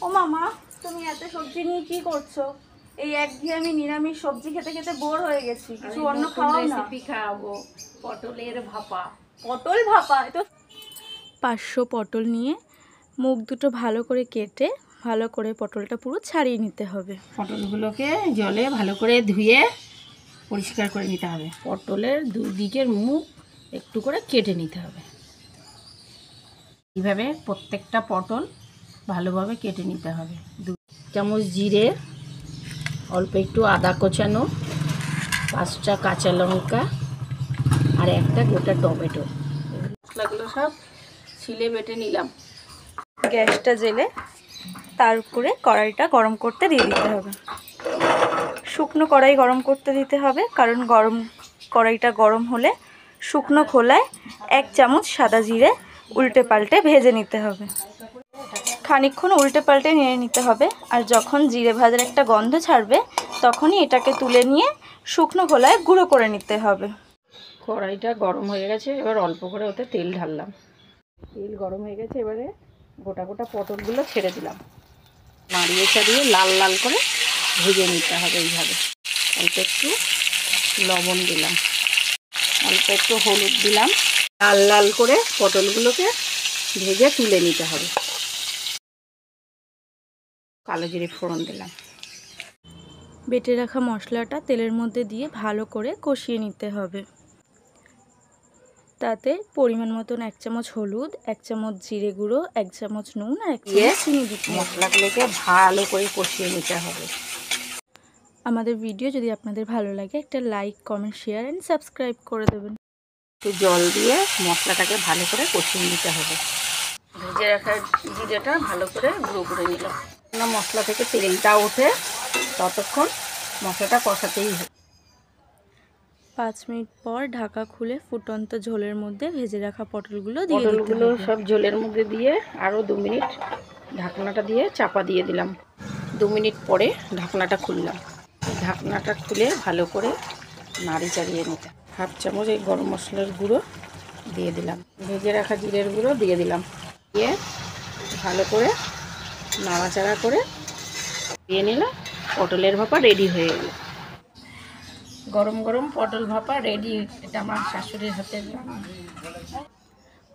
ও মামা, তুমি এত সবজি নিয়ে কি করছো? এই একঘেয়েমি নিরামিষ সবজি খেতে খেতে বোর হয়ে গেছি, কিছু অন্য খাওয়াও না। রেসিপি খাওয়াবো, পটলের ভাপা। পটল ভাপা? তো 500 পটল নিয়ে মুখ দুটো ভালো করে কেটে ভালো করে পটলটা পুরো ছাড়িয়ে নিতে হবে। পটলগুলোকে জলে ভালো করে ধুয়ে পরিষ্কার করে নিতে হবে। পটলের দুই দিকের মুখ একটু করে কেটে নিতে হবে। এইভাবে প্রত্যেকটা পটল ভালোভাবে কেটে নিতে হবে। 2 চামচ জিরে, অল্প একটু আদা কোচানো, 5টা কাঁচা লঙ্কা আর একটা গোটা টমেটো। মশলাগুলো সব ছিলে বেটে নিলাম। গ্যাসটা জেলে তার উপরে কড়াইটা গরম করতে দিয়ে দিতে হবে। শুকনো কড়াই গরম করতে দিতে হবে, কারণ কড়াইটা গরম হলে শুকনো খোলায় 1 চামচ সাদা জিরে উল্টে পাল্টে ভেজে নিতে হবে। খানিকক্ষণ উল্টে পাল্টে নিয়ে নিতে হবে, আর যখন জিরে ভাজার একটা গন্ধ ছাড়বে তখনই এটাকে তুলে নিয়ে শুকনো খোলায় গুঁড়ো করে নিতে হবে। কড়াইটা গরম হয়ে গেছে, এবার অল্প করে ওতে তেল ঢাললাম। তেল গরম হয়ে গেছে, এবারে গোটা গোটা পটলগুলো ছেড়ে দিলাম। নাড়িয়ে চাড়িয়ে লাল লাল করে ভেজে নিতে হবে এইভাবে। অল্প একটু লবণ দিলাম, অল্প একটু হলুদ দিলাম। লাল লাল করে পটলগুলোকে ভেজে তুলে নিতে হবে। কালো জিরে ফোড়ন দিলাম। বেটে রাখা মশলাটা তেলের মধ্যে দিয়ে ভালো করে কষিয়ে নিতে হবে। তাতে পরিমাণ মতন 1 চামচ হলুদ, 1 চামচ জিরে গুঁড়ো, 1 চামচ নুন আর 1 চামচ চিনি দিতে হবে। মশলাগুলোকে ভালো করে কষিয়ে নিতে হবে। আমাদের ভিডিও যদি আপনাদের ভালো লাগে একটা like, comment, share and subscribe করে দেবেন। একটু জল দিয়ে মশলাটাকে ভালো করে কষিয়ে নিতে হবে। ভেজে রাখা জিরেটা ভালো করে গুঁড়ো করে নিলাম। মশলা থেকে তেলটা ওঠে ততক্ষণ মশলাটা কষাতেই হবে। 5 মিনিট পর ঢাকা খুলে ফুটন্ত ঝোলের মধ্যে ভেজে রাখা পটলগুলো দিয়ে দিতে পটলগুলো হবে। সব ঝোলের মধ্যে দিয়ে আরও 2 মিনিট ঢাকনাটা দিয়ে চাপা দিয়ে দিলাম। 2 মিনিট পরে ঢাকনাটা খুললাম। ঢাকনাটা খুলে ভালো করে নাড়ি চাড়িয়ে নিতে। 1/2 চামচ এই গরম মশলার গুঁড়ো দিয়ে দিলাম। ভেজে রাখা জিরের গুঁড়ো দিয়ে দিলাম। দিয়ে ভালো করে নাড়াচাড়া করে দিয়ে নিলাম। পটলের ভাপা রেডি হয়ে গেল। গরম গরম পটল ভাপা রেডি। এটা আমার শাশুড়ির হাতের রান্না।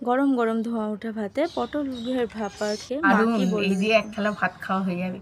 গরম গরম ধোঁয়া ওঠা ভাতে পটলের ভাপা খেয়ে মা দারুণ, কি এই বলবে। দিয়ে 1 থালা ভাত খাওয়া হয়ে যাবে।